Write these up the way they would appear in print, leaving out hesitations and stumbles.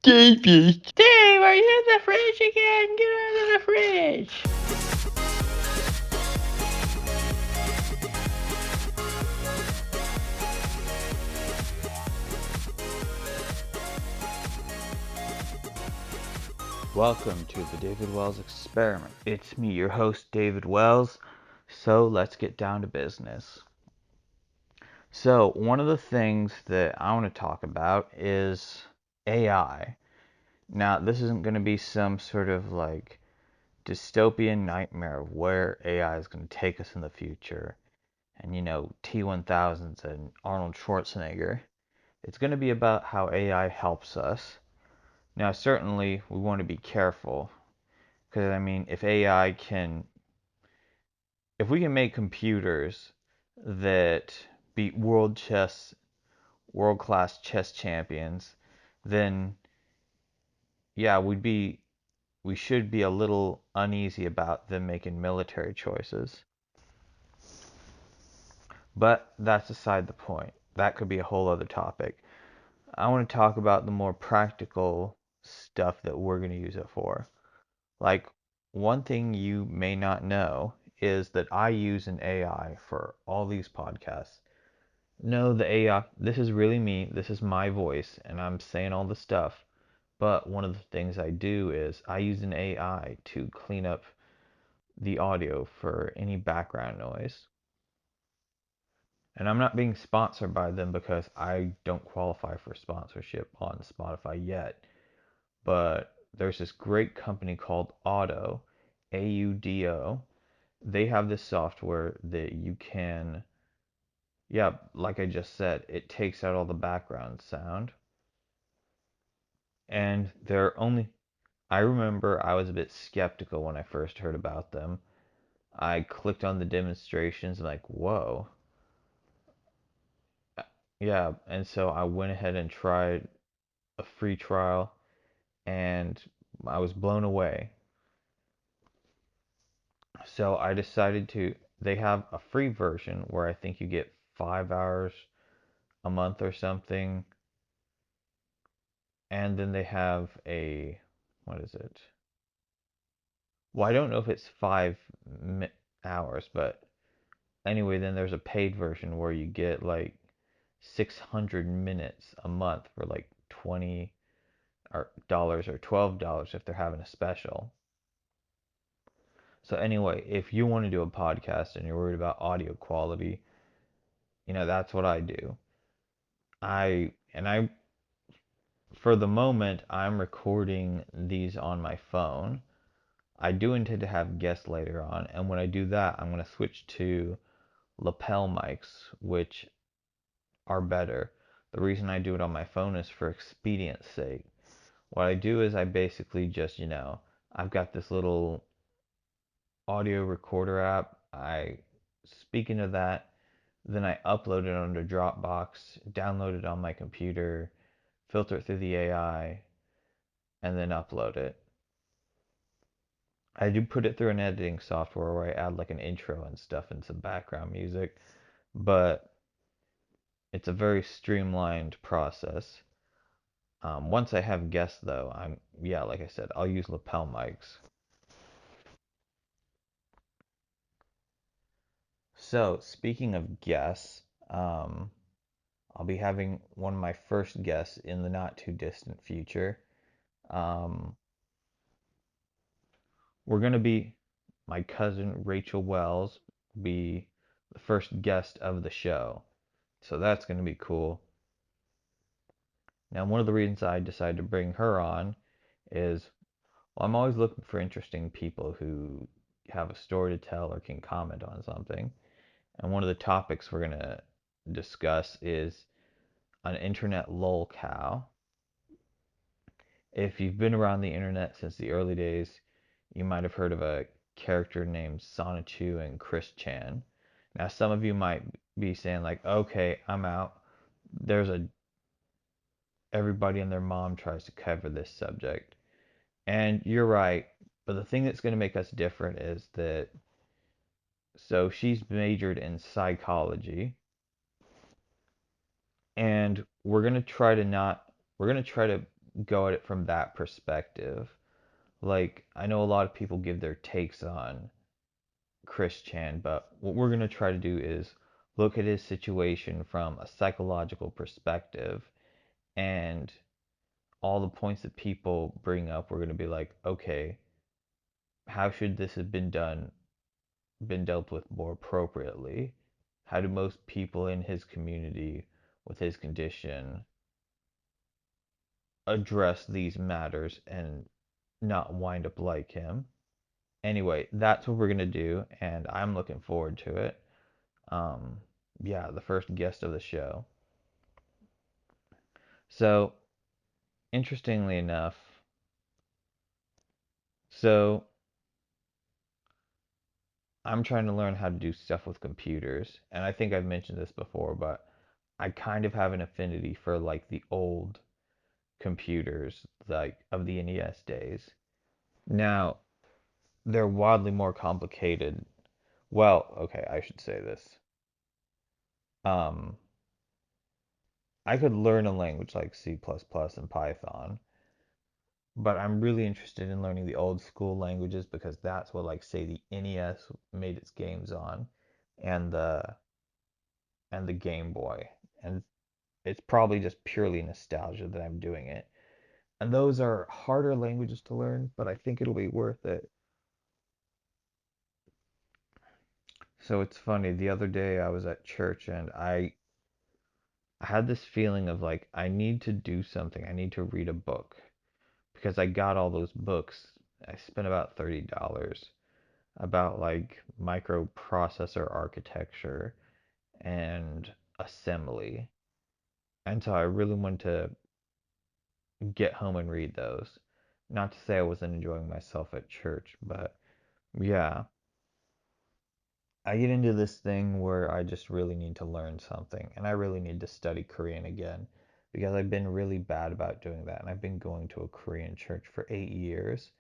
David! Dave, are you in the fridge again? Get out of the fridge! Welcome to the David Wells Experiment. It's me, your host, David Wells. So let's get down to business. So, one of the things that I want to talk about is AI. Now, this isn't going to be some sort of like dystopian nightmare of where AI is going to take us in the future. And T-1000s and Arnold Schwarzenegger. It's going to be about how AI helps us. Now, certainly, we want to be careful because if we can make computers that beat world class chess champions, then yeah, we should be a little uneasy about them making military choices. But that's aside the point. That could be a whole other topic. I want to talk about the more practical stuff that we're going to use it for. Like, one thing you may not know is that I use an AI for all these podcasts. No, the AI, this is really me, this is my voice, and I'm saying all the stuff. But one of the things I do is I use an AI to clean up the audio for any background noise. And I'm not being sponsored by them because I don't qualify for sponsorship on Spotify yet. But there's this great company called Audo, AUDO. They have this software that you can, yeah, like I just said, it takes out all the background sound. And I remember I was a bit skeptical when I first heard about them. I clicked on the demonstrations and like, whoa. Yeah, and so I went ahead and tried a free trial and I was blown away. So I decided they have a free version where I think you get 5 hours a month or something. And then they have what is it? Well, I don't know if it's 5 hours, but anyway, then there's a paid version where you get like 600 minutes a month for like $20 or $12 if they're having a special. So anyway, if you want to do a podcast and you're worried about audio quality, that's what I do. I for the moment I'm recording these on my phone. I do intend to have guests later on, and when I do that, I'm going to switch to lapel mics, which are better. The reason I do it on my phone is for expedience sake. What I do is I basically just, I've got this little audio recorder app. I speak into that, then I upload it onto Dropbox, download it on my computer, filter it through the AI, and then upload it. I do put it through an editing software where I add like an intro and stuff and some background music, but it's a very streamlined process. Once I have guests though, yeah, like I said, I'll use lapel mics. So, speaking of guests, I'll be having one of my first guests in the not too distant future. Um, we're going to be, my cousin Rachel Wells, be the first guest of the show. So that's going to be cool. Now, one of the reasons I decided to bring her on is, well, I'm always looking for interesting people who have a story to tell or can comment on something. And one of the topics we're going to discuss is an internet lolcow. If you've been around the internet since the early days, you might have heard of a character named Sonichu and Chris Chan. Now, some of you might be saying like, "Okay, I'm out." There's a Everybody and their mom tries to cover this subject. And you're right, but the thing that's going to make us different is that so she's majored in psychology and we're going to try to go at it from that perspective. Like, I know a lot of people give their takes on Chris Chan, but what we're going to try to do is look at his situation from a psychological perspective, and all the points that people bring up, we're going to be like, okay, how should this have been dealt with more appropriately? How do most people in his community with his condition address these matters and not wind up like him? Anyway, that's what we're gonna do, and I'm looking forward to it. Um, yeah, the first guest of the show. So, interestingly enough, so I'm trying to learn how to do stuff with computers, and I think I've mentioned this before, but I kind of have an affinity for like the old computers, like of the NES days. Now, they're wildly more complicated. Well, okay, I should say this. Um, I could learn a language like C++ plus plus and Python, but I'm really interested in learning the old school languages because that's what, like, say, the NES made its games on, and the Game Boy. And it's probably just purely nostalgia that I'm doing it. And those are harder languages to learn, but I think it'll be worth it. So it's funny, the other day I was at church and I had this feeling of like I need to do something. I need to read a book because I got all those books. I spent about $30 about like microprocessor architecture and assembly. And so I really wanted to get home and read those. Not to say I wasn't enjoying myself at church, but yeah, I get into this thing where I just really need to learn something, and I really need to study Korean again because I've been really bad about doing that, and I've been going to a Korean church for 8 years,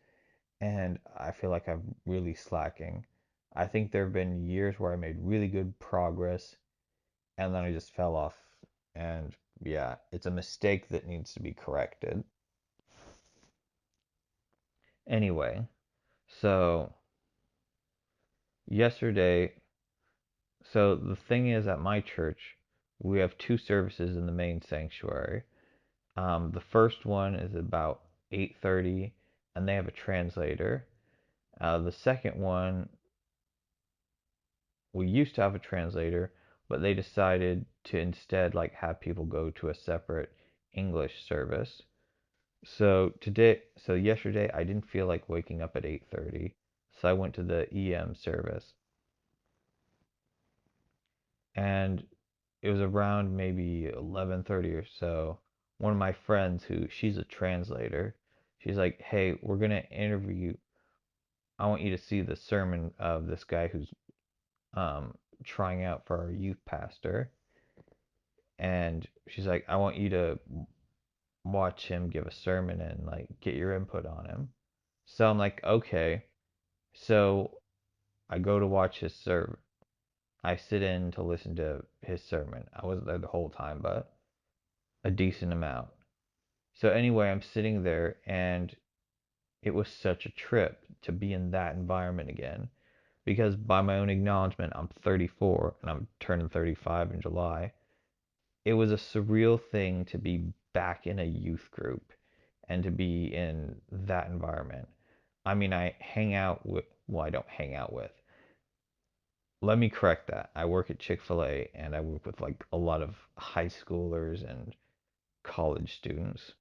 and I feel like I'm really slacking. I think there have been years where I made really good progress, and then I just fell off, and yeah, it's a mistake that needs to be corrected. Anyway, so yesterday, so the thing is at my church, we have two services in the main sanctuary. The first one is about 8:30, and they have a translator. The second one, we used to have a translator, but they decided to instead like have people go to a separate English service. So yesterday, I didn't feel like waking up at 8:30, so I went to the EM service, and it was around maybe 11:30 or so. One of my friends who she's a translator, she's like, "Hey, we're gonna interview. I want you to see the sermon of this guy who's trying out for our youth pastor." And she's like, "I want you to watch him give a sermon and like get your input on him." So I'm like, "Okay." So I go to watch his sermon. I sit in to listen to his sermon. I wasn't there the whole time, but a decent amount. So anyway, I'm sitting there and it was such a trip to be in that environment again because by my own acknowledgement, I'm 34 and I'm turning 35 in July. It was a surreal thing to be back in a youth group and to be in that environment. I mean, I hang out with, well, I don't hang out with. Let me correct that. I work at Chick-fil-A and I work with like a lot of high schoolers and college students.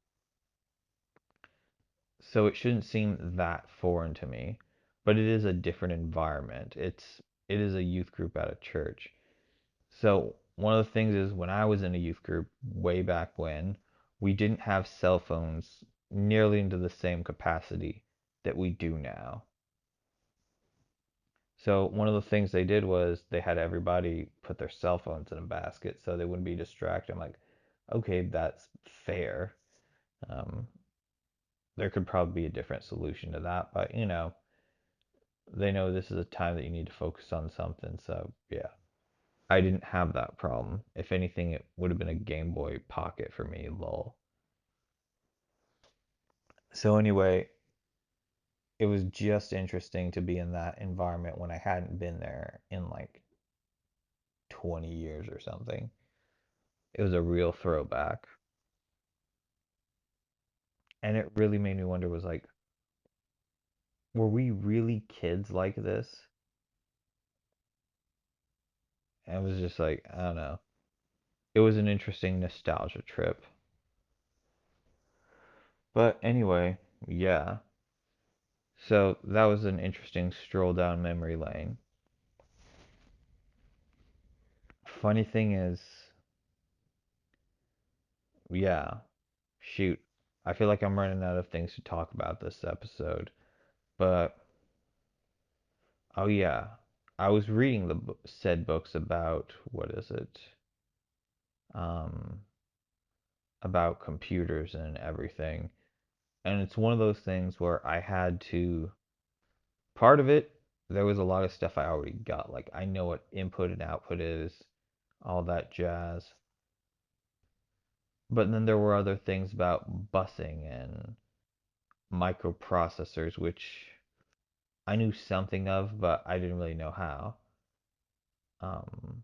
So it shouldn't seem that foreign to me, but it is a different environment. It is a youth group at a church. So one of the things is when I was in a youth group way back when, we didn't have cell phones nearly into the same capacity that we do now. So one of the things they did was they had everybody put their cell phones in a basket so they wouldn't be distracted. I'm like, okay, that's fair. Um, there could probably be a different solution to that, but they know this is a time that you need to focus on something. So yeah, I didn't have that problem. If anything, it would have been a Game Boy Pocket for me, lol. So anyway, it was just interesting to be in that environment when I hadn't been there in like 20 years or something. It was a real throwback. And it really made me wonder was like, were we really kids like this? And it was just like, I don't know. It was an interesting nostalgia trip. But anyway, yeah. So that was an interesting stroll down memory lane. Funny thing is, yeah, shoot. I feel like I'm running out of things to talk about this episode. But, oh yeah, I was reading the said books about, what is it? Um, about computers and everything. And it's one of those things where I had to, part of it, there was a lot of stuff I already got. Like, I know what input and output is, all that jazz. But then there were other things about busing and microprocessors, which I knew something of, but I didn't really know how. Um,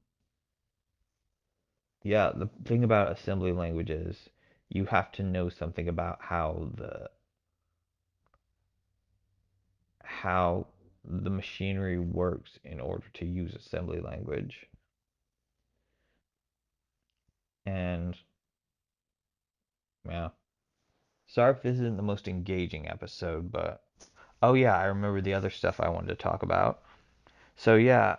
yeah, the thing about assembly language is you have to know something about how the machinery works in order to use assembly language. And yeah, sorry if this isn't the most engaging episode, but oh yeah, I remember the other stuff I wanted to talk about. So yeah,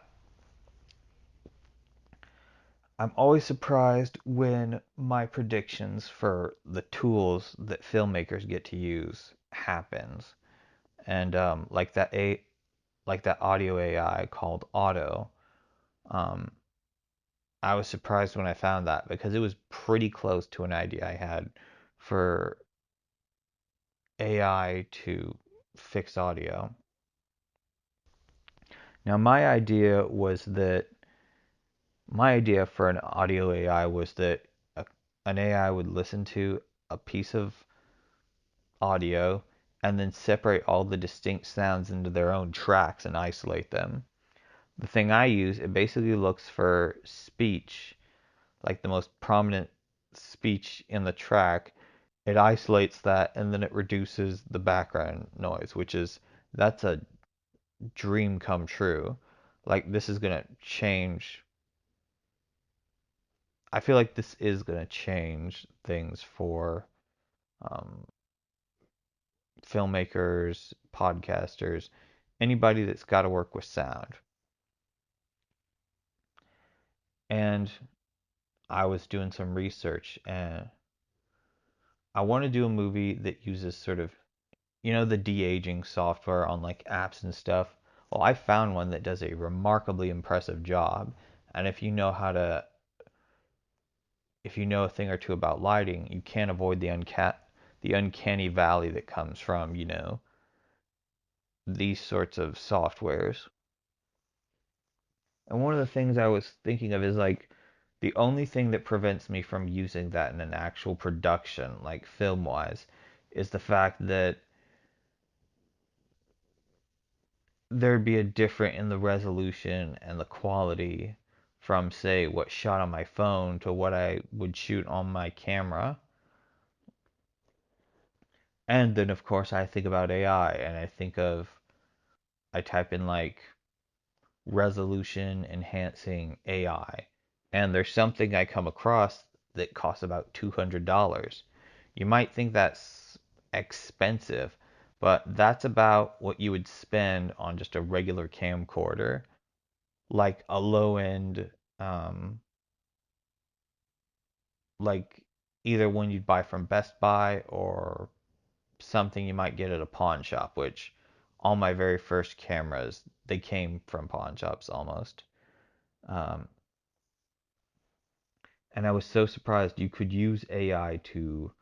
I'm always surprised when my predictions for the tools that filmmakers get to use happens. And like that audio AI called Auto. Um, I was surprised when I found that because it was pretty close to an idea I had for AI to fix audio. Now, my idea for an audio AI was that a, an AI would listen to a piece of audio and then separate all the distinct sounds into their own tracks and isolate them. The thing I use, it basically looks for speech, like the most prominent speech in the track. It isolates that and then it reduces the background noise, which is that's a dream come true. Like this is gonna change. I feel like this is gonna change things for um, filmmakers, podcasters, anybody that's got to work with sound. And I was doing some research and I want to do a movie that uses sort of, the de-aging software on like apps and stuff. Well, I found one that does a remarkably impressive job. And if you know a thing or two about lighting, you can't avoid the uncanny valley that comes from, these sorts of softwares. And one of the things I was thinking of is like the only thing that prevents me from using that in an actual production, like film wise, is the fact that there'd be a difference in the resolution and the quality from, say, what's shot on my phone to what I would shoot on my camera. And then, of course, I think about AI and I type in like resolution enhancing AI. And there's something I come across that costs about $200. You might think that's expensive, but that's about what you would spend on just a regular camcorder, like a low end, um, like either one you'd buy from Best Buy or something you might get at a pawn shop, which all my very first cameras, they came from pawn shops almost. Um, and I was so surprised you could use AI to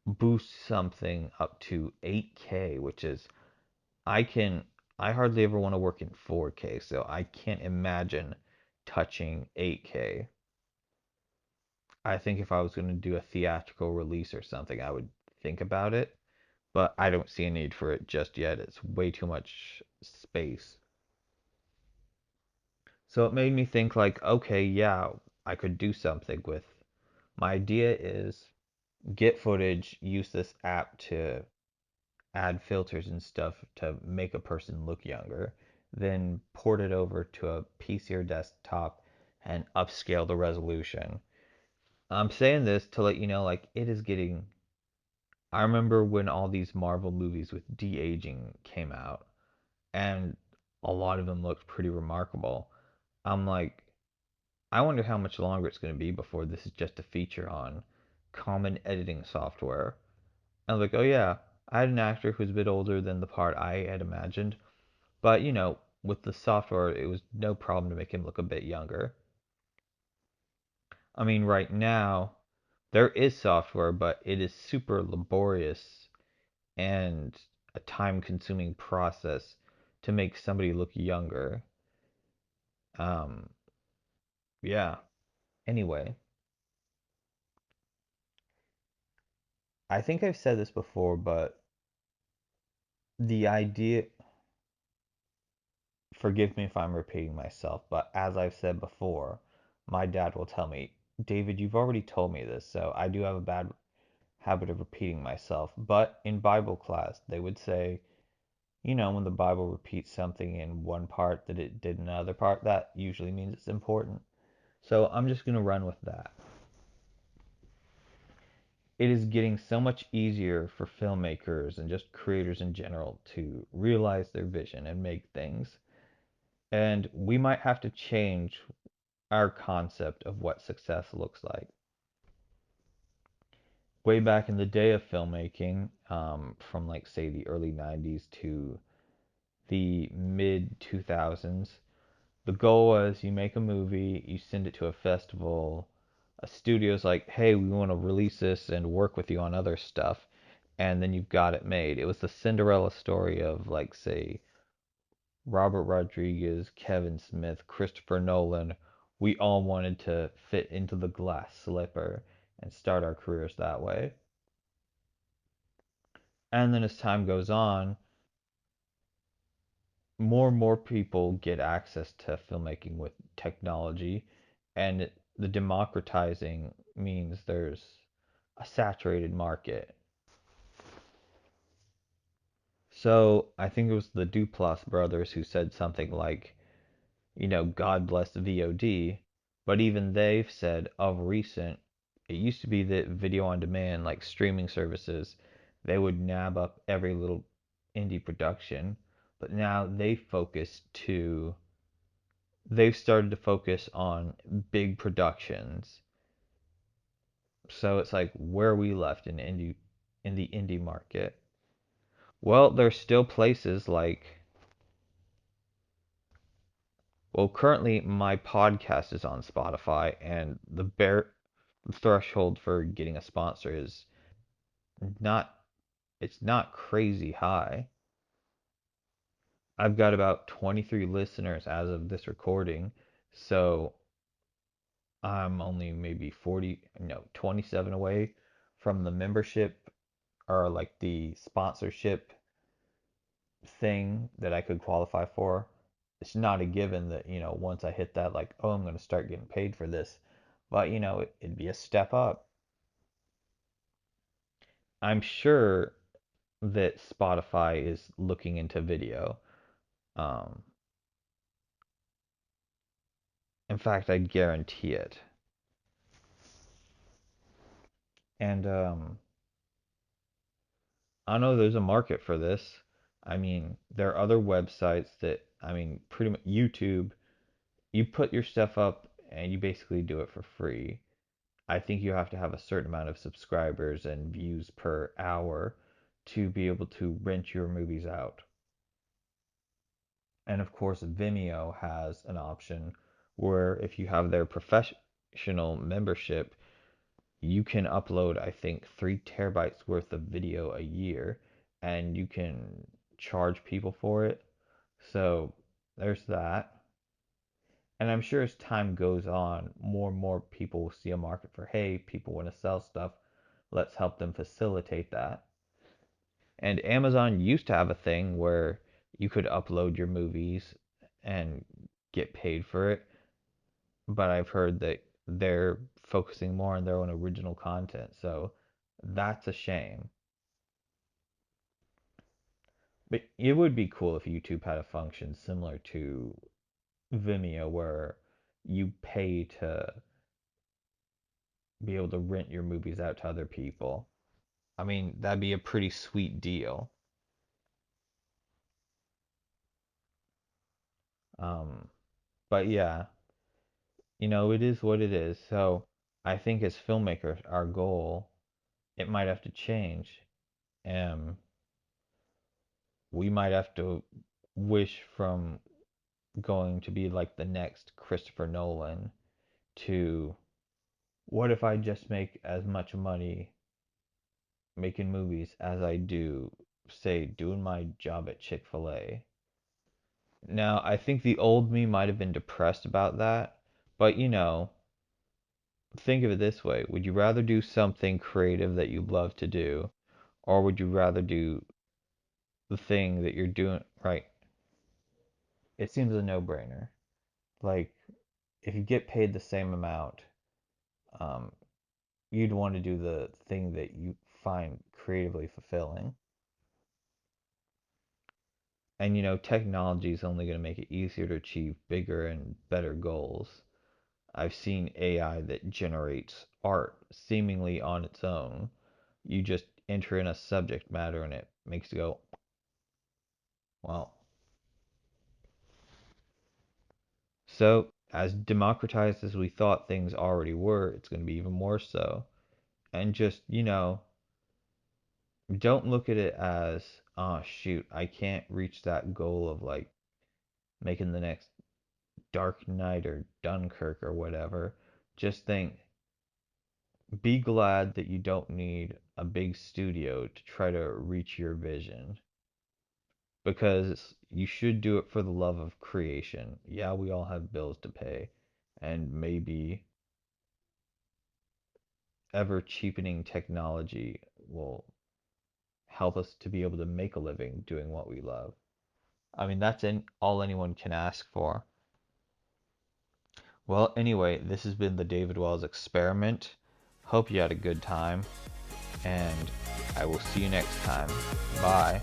boost something up to 8K, which is I can I hardly ever want to work in 4K, so I can't imagine touching 8K. I think if I was going to do a theatrical release or something, I would think about it, but I don't see a need for it just yet. It's way too much space. So it made me think like, okay, yeah, I could do something with. My idea is get footage, use this app to add filters and stuff to make a person look younger, then port it over to a PC or desktop and upscale the resolution. I'm saying this to let you know, like, it is getting. I remember when all these Marvel movies with de-aging came out, and a lot of them looked pretty remarkable. I'm like, I wonder how much longer it's going to be before this is just a feature on common editing software. I was like, oh yeah, I had an actor who's a bit older than the part I had imagined, but with the software, it was no problem to make him look a bit younger. I mean, right now, there is software, but it is super laborious and a time consuming process to make somebody look younger. Um, yeah. Anyway, I think I've said this before, but the idea, forgive me if I'm repeating myself, but as I've said before, my dad will tell me, David, you've already told me this, so I do have a bad habit of repeating myself. But in Bible class, they would say, when the Bible repeats something in one part that it did in another part, that usually means it's important. So I'm just going to run with that. It is getting so much easier for filmmakers and just creators in general to realize their vision and make things. And we might have to change our concept of what success looks like. Way back in the day of filmmaking, from like say the early 90s to the mid 2000s, the goal was you make a movie, you send it to a festival, a studio's like, hey, we want to release this and work with you on other stuff, and then you've got it made. It was the Cinderella story of, like, say, Robert Rodriguez, Kevin Smith, Christopher Nolan. We all wanted to fit into the glass slipper and start our careers that way. And then as time goes on, more and more people get access to filmmaking with technology, and the democratizing means there's a saturated market. So I think it was the Duplass brothers who said something like, God bless VOD, but even they've said of recent, it used to be that video on demand, like streaming services, they would nab up every little indie production, but now they've started to focus on big productions. So it's like, where are we left in the indie market? Well, there's still places like, well, currently my podcast is on Spotify, and the threshold for getting a sponsor is not it's not crazy high. I've got about 23 listeners as of this recording, so I'm only maybe 40, no, 27 away from the membership, or like the sponsorship thing that I could qualify for. It's not a given that, once I hit that, like, oh, I'm going to start getting paid for this. But, it'd be a step up. I'm sure that Spotify is looking into video. Um, in fact, I guarantee it. And I know there's a market for this. I mean, there are other websites that, I mean, pretty much YouTube, you put your stuff up and you basically do it for free. I think you have to have a certain amount of subscribers and views per hour to be able to rent your movies out. And of course, Vimeo has an option where if you have their professional membership, you can upload, I think, 3 terabytes worth of video a year, and you can charge people for it. So there's that. And I'm sure as time goes on, more and more people will see a market for, hey, people want to sell stuff. Let's help them facilitate that. And Amazon used to have a thing where you could upload your movies and get paid for it, but I've heard that they're focusing more on their own original content, so that's a shame. But it would be cool if YouTube had a function similar to Vimeo where you pay to be able to rent your movies out to other people. I mean, that'd be a pretty sweet deal. Um, but yeah, it is what it is. So I think as filmmakers, our goal, it might have to change. Um, we might have to wish from going to be like the next Christopher Nolan to what if I just make as much money making movies as I do, say, doing my job at Chick-fil-A. Now, I think the old me might have been depressed about that, but think of it this way. Would you rather do something creative that you love to do, or would you rather do the thing that you're doing right? It seems a no-brainer. Like, if you get paid the same amount, um, you'd want to do the thing that you find creatively fulfilling. And technology is only going to make it easier to achieve bigger and better goals. I've seen AI that generates art seemingly on its own. You just enter in a subject matter and it makes you go, well. So, as democratized as we thought things already were, it's going to be even more so. And just, don't look at it as, oh shoot, I can't reach that goal of like making the next Dark Knight or Dunkirk or whatever. Just think, be glad that you don't need a big studio to try to reach your vision because you should do it for the love of creation. Yeah, we all have bills to pay, and maybe ever cheapening technology will help us to be able to make a living doing what we love. I mean, all anyone can ask for. Well, anyway, this has been the David Wells experiment. Hope you had a good time, and I will see you next time. Bye.